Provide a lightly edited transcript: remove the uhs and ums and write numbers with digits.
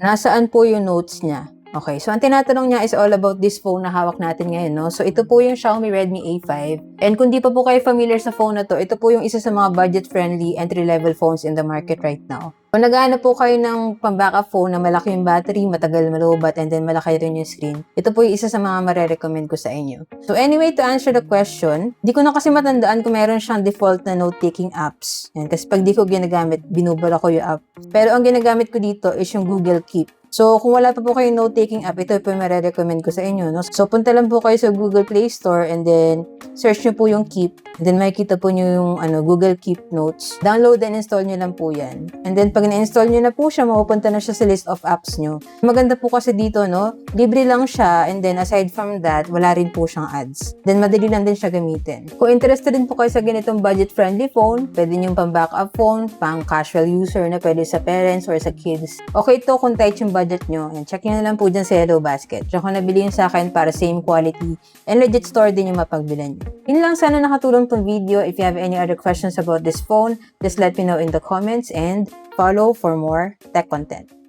nasaan po yung notes niya. Okay, so ang tinatanong niya is all about this phone na hawak natin ngayon, no? So ito po yung Xiaomi Redmi A5. And kung di pa po kayo familiar sa phone na to, ito po yung isa sa mga budget-friendly entry-level phones in the market right now. Kung naghahanap po kayo ng pang-backup phone na malaki yung battery, matagal malubat, and then malaki rin yung screen, ito po yung isa sa mga marerecommend ko sa inyo. So anyway, to answer the question, di ko na kasi matandaan kung meron siyang default na note-taking apps. Yan, kasi pag di ko ginagamit, binubura ko yung app. Pero ang ginagamit ko dito is yung Google Keep. So, kung wala pa po kayong note-taking app, ito po yung marirecommend ko sa inyo, no? So, punta lang po kayo sa Google Play Store and then search nyo po yung Keep. And then, makikita po nyo yung Google Keep Notes. Download and install nyo lang po yan. And then, pag na-install nyo na po siya, mapupunta na siya sa list of apps nyo. Maganda po kasi dito, no? Libre lang siya and then, aside from that, wala rin po siyang ads. Then, madali lang din siya gamitin. Kung interested din po kayo sa ganitong budget-friendly phone, pwede nyo pang backup phone, pang casual user na pwede sa parents or sa kids. Okay to kung tight yung budget nyo. And check nyo na lang po dyan sa Hello Basket. Diyan ko nabili yun sa akin para same quality and legit store din yung mapagbilan nyo. Yun lang, sana nakatulong tong video. If you have any other questions about this phone, just let me know in the comments and follow for more tech content.